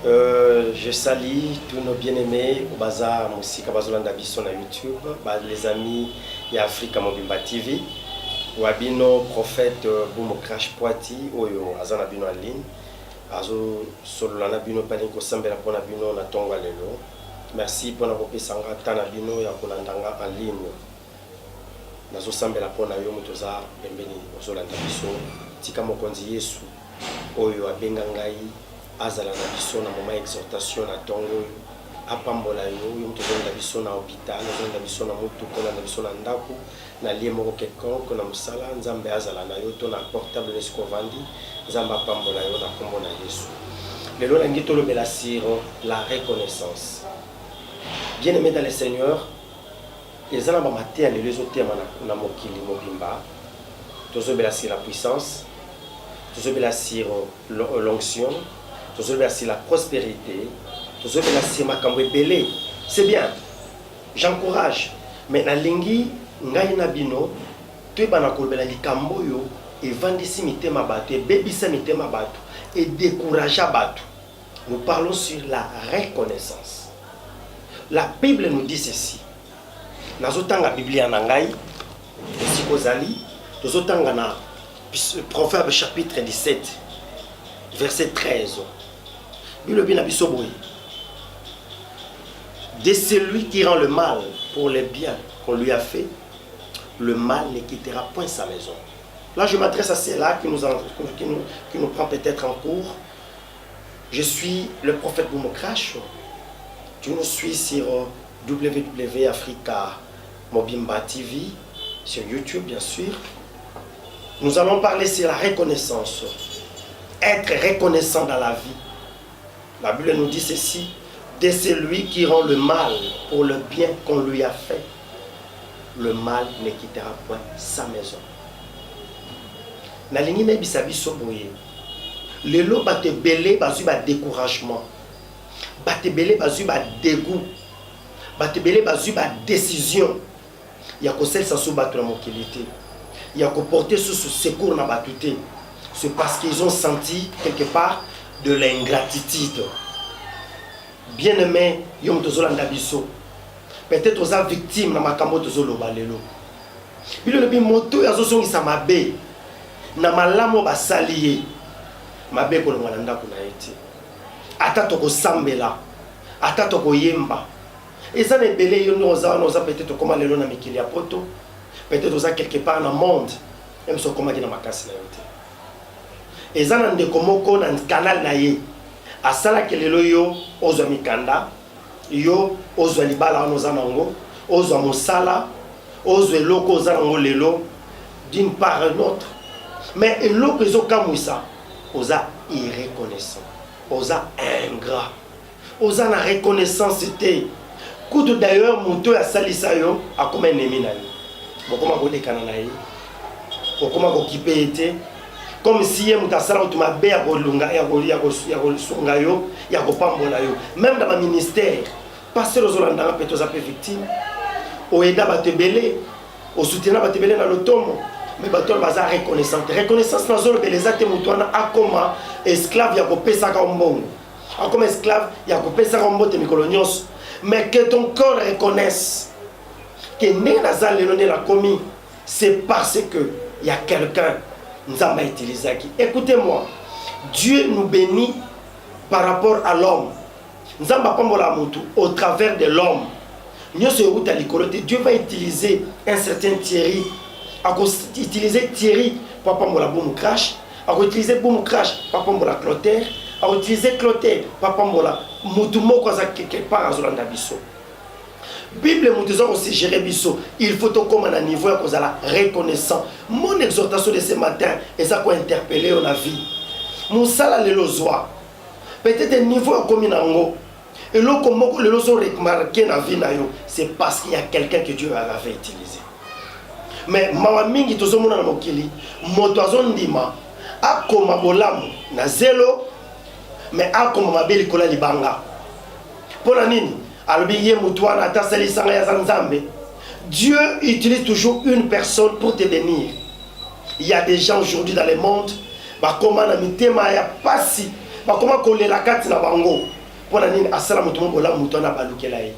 Je salue tous nos bien-aimés au bazar Musika Bazolanda Biso na YouTube, les amis de Africa Mobimba TV, Wabino prophète Boum Crash Poiti, Oyo Azana Bino en ligne, Azo Solana Bino Palinko Sambela Pona Bino na Tonga Lelo. Merci pour notre pesanga Tana Bino ya Kolandanga en ligne. Nazo Sambela Pona Yo Mutoza Bembeni Ozolanda Biso, Tika Mokonzi Yesu, Oyo Abengangai. Azala na biso na moment exhortation na tongo apambola yo mtozo na biso na hôpital na biso na mutu kola na biso na ndako na lie moko quelconque na musala nzambe azala na yo to na portable esco vandi nzambe apambola yo na kombo na Yesu. Lelo na ngito lo bela siro la reconnaissance. Bien aimé dans le Seigneur, ils ont maté à les autres na mokili mobimba. Tozo bela siro la puissance, tozo bela siro l'onction. C'est la prospérité, c'est bien, j'encourage. Mais dans lingi ngai na bino, tu es na kolbela likambo yo et vandisi mitema bato et bebisa mitema bato et décourager bato. Nous parlons sur la reconnaissance. La Bible nous dit ceci. Nazotanga Biblia na ngai, esikozali, tozotanga na Proverbe chapitre 17, verset 13. De celui qui rend le mal pour les biens qu'on lui a fait, le mal ne quittera point sa maison. Là, je m'adresse à ceux-là qui nous prend peut-être en cours. Je suis le prophète Boum Crash. Tu nous suis sur www.africa Mobimba TV, sur YouTube bien sûr. Nous allons parler sur la reconnaissance. Être reconnaissant dans la vie. La Bible nous dit ceci, de celui qui rend le mal pour le bien qu'on lui a fait, le mal ne quittera point sa maison. Nalingi na bisabi soboye. Lelo bate belé bazu ba découragement. Bate belé bazu ba dégoût. Bate belé bazu ba décision. Ya ko sel sasu batu na mokilité. Ya ko porter sous secours na batuté. C'est parce qu'ils ont senti quelque part de l'ingratitude. Bien-aimé, yom tozolanda biso. Peut-être aux victimes na makambo tozoloba lelo. Bilo lebi moto yazo songisa mabe. Na malamo basaliye. Mabe ko longwa ndako na ete. Ata toko sambela. Ata toko yemba. Eza ne belé yo noza peut-être comment lelo na mikili ya poto. Peut-être oza quelque part dans le monde. Même so comment na makasi na yote. Ezana ndeko moko na canal na ye asala kelelo yo ozwa mikanda yo ozwa libala oza nango ozwa mosala ozwa eloko oza nango lelo d'une part à l'autre mais eloko ezokamwisa oza irreconnaissant oza ingrat oza na reconnaissance te kutu d'ailleurs moto ya salisa yo akoma ennemi na yo bokoma kolekana na ye bokoma kokipe ete comme si il y a un sala utuma be ya kolunga ya sunga yo ya kopambola yo même dans le ministère passer aux Hollandais peut être victime o eda batebele o soutenir batebele na lotomo mais batol baza reconnaissance na zolo beleza te mutwana akoma esclave ya kopesa ka mbongo akoma esclave ya kopesa ka mbote mikolo nyonso mais que ton corps reconnaisse que ne nazal lelo ne la commis c'est parce que il y a quelqu'un. Écoutez-moi, Dieu nous bénit par rapport à l'homme. Au travers de l'homme. Dieu va utiliser un certain Thierry. Utiliser Thierry pour Boum Crash. Utiliser Boum Crash pour Clotaire. Utiliser Clotaire pour Moutoumoko quelque part à Zolanda Bisso. Bible nous disons aussi gérer biso, il faut au comme à niveau à cause de la reconnaissance. Mon exhortation de ce matin est ça qu'on interpeller on a vie. Mon sala le lozoa. Peut-être un niveau comme inango. Et l'eau comme le lozo remarqué na vie na yo, c'est parce qu'il y a quelqu'un que Dieu avait utilisé. Mais mawa mingi tozo mona na mokili, moto azondima akoma bolamu na zelo, mais akoma mabeli kola libanga. Pour nini? Dieu utilise toujours une personne pour te bénir. Il y a des gens aujourd'hui dans le monde, comment bakoma kolela kati na bango pona nini asala mutu mobola mutu na balukela ye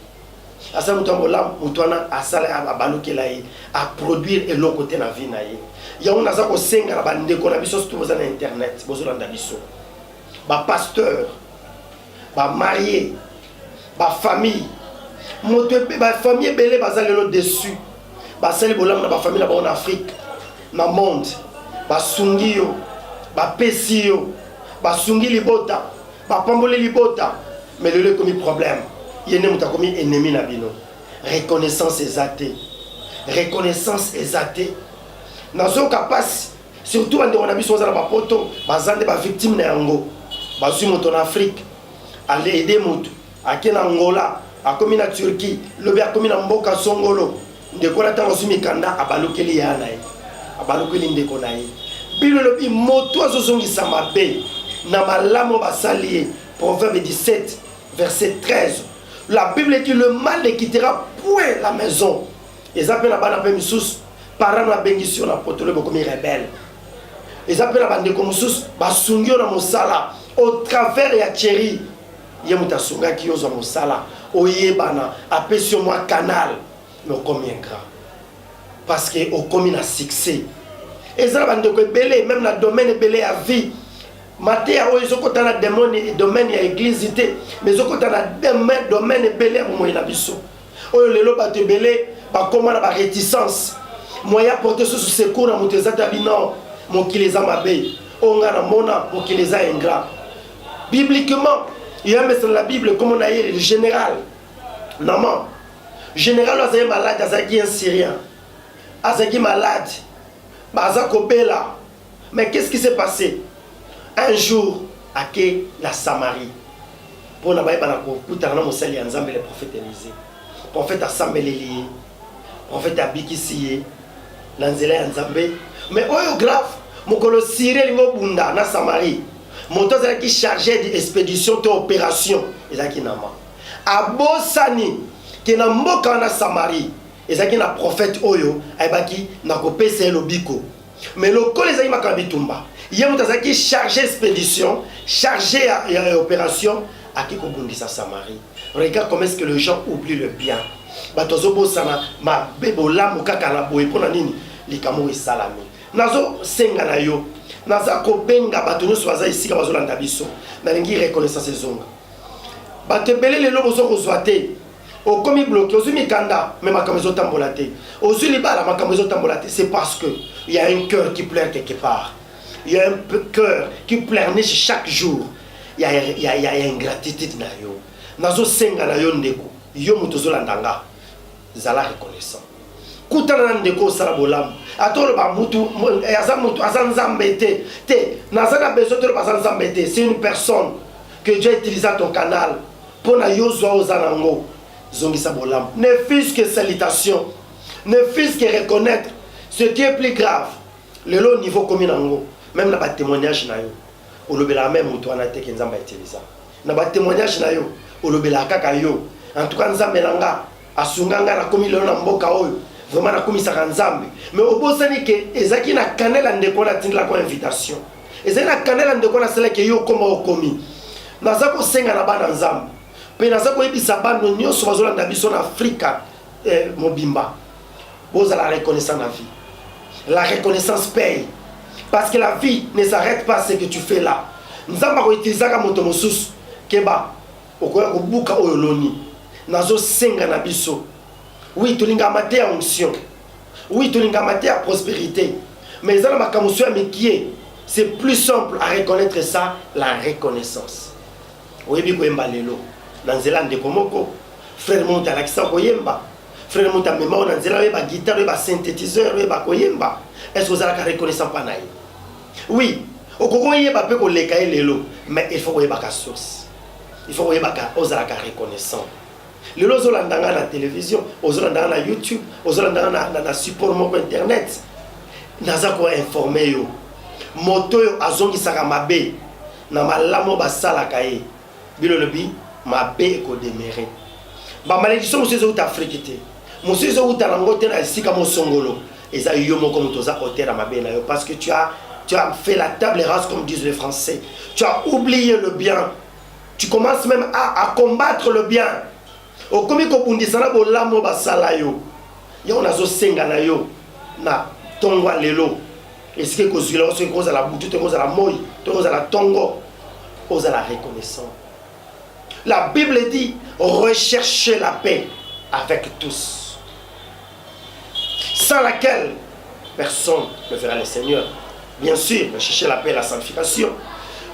asala mutu mobola mutu na asala balukela ye a produire eloko te na vie na ye yango naza ko senga na bandeko na biso surtout boza na internet bozolanda biso ba pasteur ba marié ba famille moto ba famille belé baza lelo dessus ba sali bolam na ba famille na ba en Afrique na monde ba sungi yo ba pesi yo ba sungi libota ba pambole libota mais le comme problème yene muta comme ennemi na bino reconnaissance exatée reconnaissance exatée nazo kapasi surtout bande on a biso za na ba poto bazande ba victime na yango bazui moto na Afrique aller aider moto akena Angola akomi na Turquie lobi akomi na mboka songolo ndeko na tango sumi kanda abalokeli ya na ye abalokeli ndeko na ye bilo lobi moto azozongisa mabe na malamo basalié Proverbe 17 verset 13 la Bible dit le mal ne quittera point la maison et ça peut na bana pe misus parents na bengition na potole bokomi rebelle et ça peut na bande comme misus basungio na mosala au travers ya chéri ye mutasunga ki yozo mosala oyebana apesi moi canal mais combien grand parce que au commis na succès et ça bande ko belé même na domaine belé à vie maté a oyo zokota na domaine ya église té mais zokota na domaine belé mo ina biso oyo lelo ba te belé ba koma na ba réticence moya porter sous secours na mutezata bino mon qui les a mabé onga na mona mon qui les a ingrat bibliquement il y a dans la Bible comme on a dit le général Naman général azaki malade azaki un Syrien azaki malade bazako bela mais qu'est-ce qui s'est passé un jour à la Samarie pour na baïba na kutana na mosali ya Nzambe le prophète Élisée prophète asambeleli prophète abikisiye na nzela ya Nzambe mais oyo grave mokolo Syrien lingo bunda na Samarie moto azalaki chargé d'expédition to opération ezalaki nama abosani ke na mboka na Samarie ezalaki na prophète oyo ayebaki na kopesa lobiko mais lokolo ezalaki makambi tumba ye moto azalaki chargé expédition chargé à opération aki kobundisa Samarie. Regarde comment est-ce que les gens oublient le bien batozo bosana ma bebola mukaka na boye pona nini likamo esalami nazo senga na yo naza kobenga bato nyonso baza isika bazolanda biso nalingi reconnaissance ezonga bato ebele lelo bozo kozwa te okomi bloqué ozwi mikanda mais makambo ezotambola te ozwi libala makambo ezotambola te c'est parce que il y a un cœur qui pleure quelque part il y a un cœur qui pleurniche chaque jour il y a une gratitude na yo nazo senga na yo ndeko yo moto zolanda nga zala reconnaissant kutana ndeko sala bolamu atolo ba mutu azanzambe te nazana besoin de bazanzambe te c'est une personne que Dieu a utilisé ton canal pour na yozwa ozanango zongisa bolamu ne fût-ce que salutation ne fût-ce que reconnaître ce qui est plus grave le long niveau comme nango même na ba témoignage na yo olobela même mutu wana te ke Nzambe utiliser na ba témoignage na yo olobela kaka yo en tout cas Nzambe nanga asunganga na komi lelo na mboka oyo vraiment na komisaka Nzambe mais obosani ke ezaki na kanela ndeko na tindela ko invitation ezaki na kanela ndeko na sala ke yo koma okomi naza ko senga na bana Nzambe pe naza ko ebisa bando nyonso bazolanda biso na Afrika mobimba boza la reconnaissance na vie la reconnaissance paye parce que la vie ne s'arrête pas à ce que tu fais là Nzamba ko utiliser ka moto mosusu keba okoya ko buka oyo loni nazo senga na biso. Oui, tu l'as maté à onction. Oui, tu l'as maté à prospérité. Mais dans ma camouflage c'est plus simple à reconnaître ça, la reconnaissance. Oui, bien koyemba lelo. Dans Zélande de Komoko, frère monte à l'accent koyemba. Frère monte à mémoire dans Zélande ba guitare, ba synthétiseur, ba koyemba. Est-ce que vous avez la reconnaissance pas naï? Oui, au Congo yeba pe ko lekaye lelo, mais il faut koyeba ka source. Il faut koyeba ka ozala ka reconnaissant. Les gens qui sont la télévision, les gens dans la YouTube, les gens dans la support internet, naza ko informer yo. Moto yo azongi saka mabe na malamo basala kaye. Bilo lobi mabe ko déméré. Ba malédiction monsieur zo ta Afrique. Monsieur zo ta nango te na sika mo songolo. Eza yo moko moto za hôtel mabe na yo parce que tu Tu as fait la table rase comme disent les Français. Tu as oublié le bien. Tu commences même à combattre le bien. Au komi ko bundisana bolamo basala yo. Yo nazo senga na yo na tongwa lelo. Est-ce que kozula o se koza la butu te koza la moi, te koza la tongo, koza la reconnaissance. La Bible dit recherchez la paix avec tous. Sans laquelle personne ne verra le Seigneur. Bien sûr, rechercher la paix et la sanctification.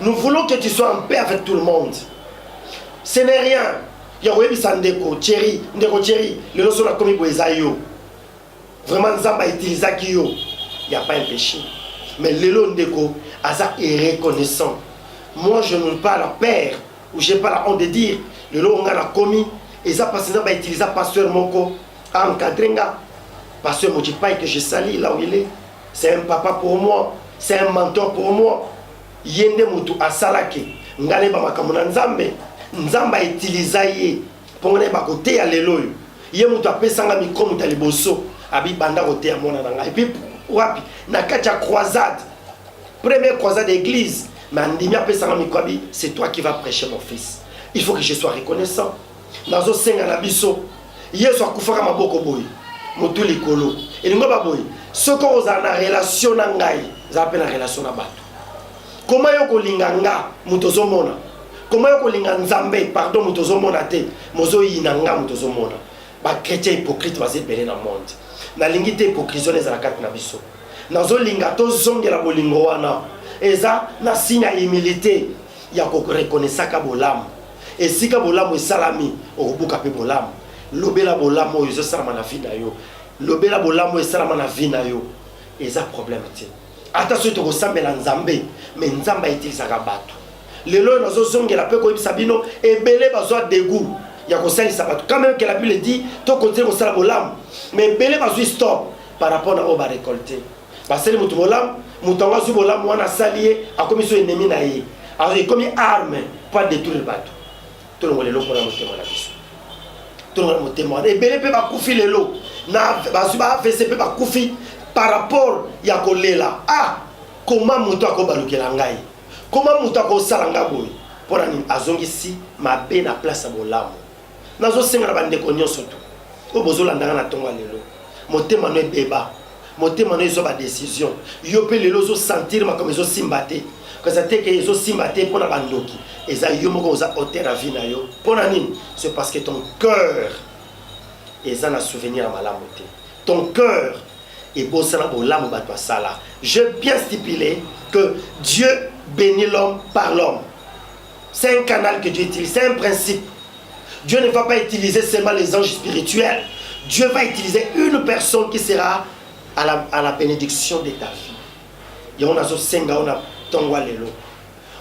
Nous voulons que tu sois en paix avec tout le monde. Ce n'est rien. Yahweh Bisandeko, Thierry, Ndeko Thierry, le loso na komi boezayo. Vraiment, Nzamba utilise yo. Il n'y a pas un péché. Mais Lelo Ndeko, Aza est reconnaissant. Moi, je ne veux pas la peur, ou je n'ai pas la honte de dire, Lelo on a commis, et ça parce que Nzamba utilise Pasteur Moko, à encadrenga. Pasteur Mojipai que je salue là où il est. C'est un papa pour moi, c'est un mentor pour moi. Yende Mutu Asalake, Ngane Bamakamuna Nzambe. Nzamba utiliza ye pongone ba côté ya lelo ye mutu apesanga micro mutu liboso abi banda côté ya mona nanga et puis wapi na kacha croisade première croisade d'église mandimi apesanga micro abi c'est toi qui vas prêcher mon fils, il faut que je sois reconnaissant nazo senga na biso yeso akufaka maboko boy mutu likolo elingo ba boy soko oza na relation na ngai za pe na relation na bato comment yo kolinga nga mutu zomona. Comment est-ce que Nzambe, pardon, mutozo mona te, mozo inanga mutozo mona. Ba chrétien hypocrite va se belé dans le monde. Na lingite hypocrisie les alakat na biso. Nazo linga to zonge la bolingo wana. Eza na signe humilité ya ko reconnaître ka bolam. Et si ka bolam e salami, o buka pe bolam. Lobela bolam o yo salama na vie na yo. Lobela bolam o salama na vie na yo. Eza problème te. Attention to ressemble Nzambe, mais Nzamba utilise ka bato. Lelo nazo zongela pe ko ibisabino ebele bazwa dégoût ya ko salisa bato quand même que la Bible dit to continuer ko sala bolam mais ebele bazwa stop par rapport na o ba récolter parce que mutu bolam mutonga zu bolam wana salier akomi so ennemi na ye alors comme arme pour détruire bato to le lelo pona motema na biso to le motema ebele pe ba kufi lelo na bazwa ba VCP ba kufi par rapport ya ko lela comment mutu akobalukela ngai. Comment mutako salanga boy pour ani azongisi mabe na place à bolamo nazo senga bande ko nyonso to o bozola ndanga na tonga lelo motema no ebeba motema no ezo ba décision yo pe lelo zo sentir ma comme ezo simbate que ça te que ezo simbate pour na bandoki eza yo moko za hôtel à vie na yo pour ani c'est parce que ton cœur eza na souvenir à malamu te ton cœur et bosala bolamo ba toi sala. Je bien stipulé que Dieu bénit l'homme par l'homme. C'est un canal que Dieu utilise, c'est un principe. Dieu ne va pas utiliser seulement les anges spirituels. Dieu va utiliser une personne qui sera à la bénédiction de ta vie. Et on a ce senga, on a tongwa lelo.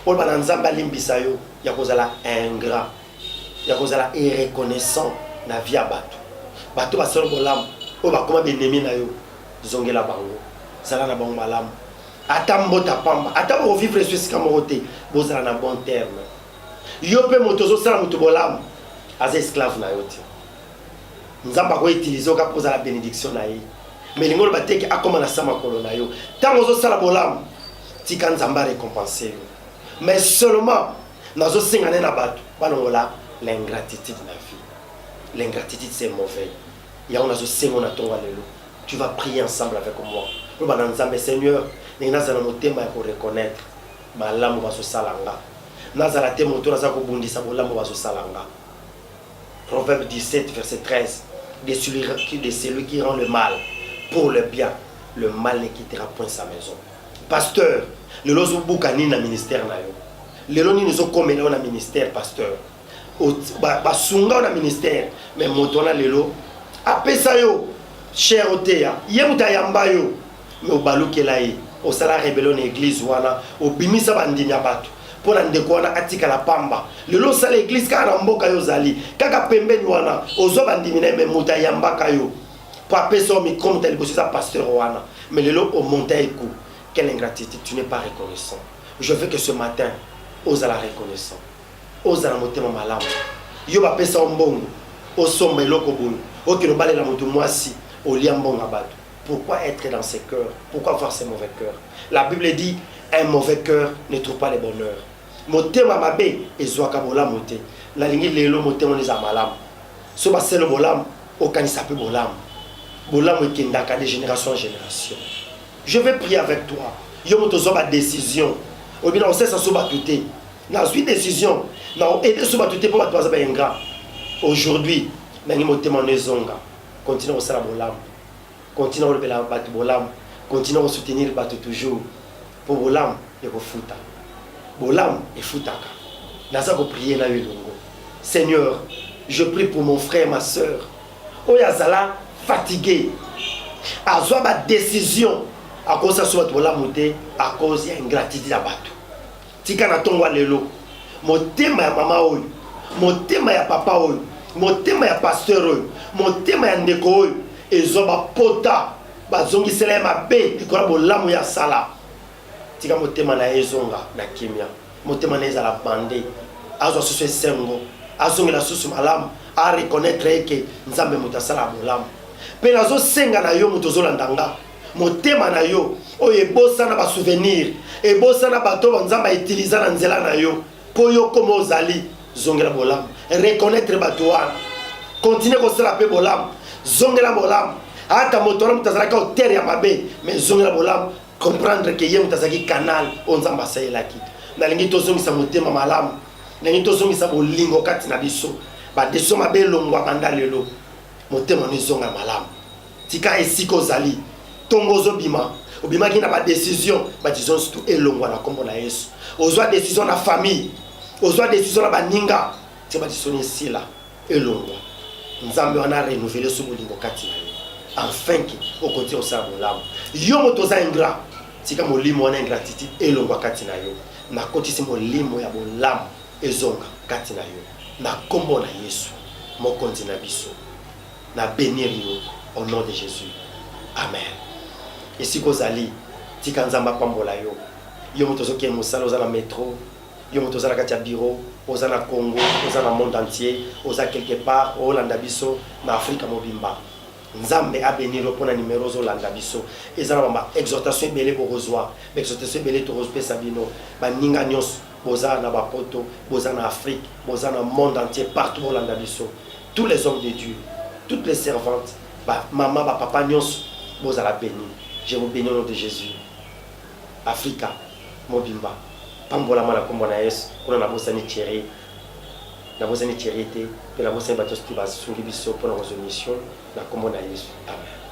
On a nzamba limbisa yo, ya kozala ingrat, ya kozala irreconnaissant na vie à bato. Bato ba solo bolam, o ba koma benemi na yo, zongela bango, sala na bango malam. Ata mbota pamba, ata bo vivre sur ce camoroté, bozala na bon terme. Yo pe motozo sala mutu bolam, aza esclave na yo te. Nzamba ko utiliser ka posa la bénédiction na ye. Mais l'ingolo bateki akoma na sama kolo na yo. Tango zo sala bolam, tika nzamba récompenser yo. Mais seulement nazo singane na bato, banongola l'ingratitude na vie. L'ingratitude c'est mauvais. Ya on nazo singo na tonga lelo. Tu vas prier ensemble avec moi. Nous allons Nzambe Seigneur, nous allons nous témoins pour reconnaître malamu baso salanga. Nazala te moto naza ko bundisa bolamu baso salanga. Proverbe 17 verset 13. De celui qui rend le mal pour le bien, le mal ne quittera point sa maison. Pasteur, le lozo bukani na ministère na yo. Le loni nous komela na ministère pasteur. Ba sunga na ministère, mais moto na lelo apesa yo cher oteya. Yemuta yamba yo. Mais au balukela ye, au sala rébellion église wana, au bimisa bandimi ya bato. Pour la ndeko wana atika la pamba. Le lo sala église ka na mboka yo zali. Kaka pembeni wana, ozo bandimi na me muta yamba kayo. Pour appeler son micro muta libosi sa pasteur wana. Mais le lo au montagne coup. Quelle ingratitude, tu n'es pas reconnaissant. Je veux que ce matin, ose la reconnaissant. Ose la motema malamu. Yo ba pesa mbongo. O somba eloko boyo. O ki no bale la moto mwasi, o liambonga bato. Pourquoi être dans ces cœurs? Pourquoi avoir ces mauvais cœurs? La Bible dit, un mauvais cœur ne trouve pas le bonheur. Motema mabe ezwaka bolamu te. La lingi lelo motema les amalam. So ba selo bolam okanisa pe bolam. Bolam ekendaka de génération en génération. Je vais prier avec toi. Yo motozo ba décision. Obina on sait ça so ba tuté. Na suite décision. Na aider so ba tuté pour ba toza ba ingra. Aujourd'hui, nangi motema nezonga. Continue au sala bolam. Continue à le battre bolam. Continue à soutenir battre toujours. Pour bolam et pour futa. Bolam et futaka. Naza ko prier na yulongo. Seigneur, je prie pour mon frère, ma soeur. Oyazala fatigué. Azwa ba décision à cause de ce bolam à cause de ingratitude à batu. Tika na tongwa lelo. Motema ya mama oyo. Motema ya papa oyo. Motema ya pasteur oyo. Motema ya ndeko oyo. Ezo ba pota. Bazongi sele mabe. Dikola bolamu ya sala. Tika motema na ezonga na kimia. Motema na ezala bande. Azo susu sengo. Azongi la susu malamu. A reconnaître que nzambe mutasala bolamu. Pe nazo senga na yo mutozolandanga. Motema na yo. Oye bosa na ba souvenir. E bosa na bato nzamba utiliser na nzela na yo. Po yo komo ozali. Zongela bolamu. Reconnaître bato wana. Continuer ko sala pe bolamu. Zongela bolamu. Ata motora mutazalaka au terre ya mabe. Mais zongela bolamu. Comprendre que yé mutazaki canal onzamba sayelaki. Na lingi tozongisa motema malamu. Na lingi tozongisa bolingo kati na biso. Ba deso mabe longwa banda lelo. Motema nizonga malamu. Tika esiko zali. Tongozo bima. Obima ki na ba décision, ba disons surtout elongwa na kombo na Yesu. Ozwa décision na famille. Ozwa décision na baninga. Ti ba disoni sila elongwa. Nzambe wana renouveler so bolingo kati na yo. Enfin que au côté au sa bolamu. Yo motoza ingrat. Tika molimo wana ingratitude elongwa kati na yo. Na kotisi molimo ya bolamu ezonga kati na yo. Na kombo na Yesu. Mokonzi na biso. Na bénir yo au nom de Jésus. Amen. Ici kozali tika nzamba pambola yo. Yo motozo ke musala oza na métro, yo motozo na kati ya bureau, oza na Congo, oza na monde entier, oza quelque part au landa biso na Afrika mobimba. Nzambe a bénir pour na numéro zo landa biso. Eza na ba exhortation belé ko rozwa, exhortation belé to rozpe sabino, ba ninga nyos boza na ba poto, boza na Afrique, boza na monde entier partout au landa biso. Tous les hommes de Dieu, toutes les servantes, ba maman, ba papa nyos boza la béni. Je vous bénis au nom de Jésus. Africa, Mobimba, Pambola Malakombo na Yesu, kuna na bosani chéri. Na bosani chéri te, pe na bosani batos ki ba sungi biso pour la mission na kombo na Yesu. Amen.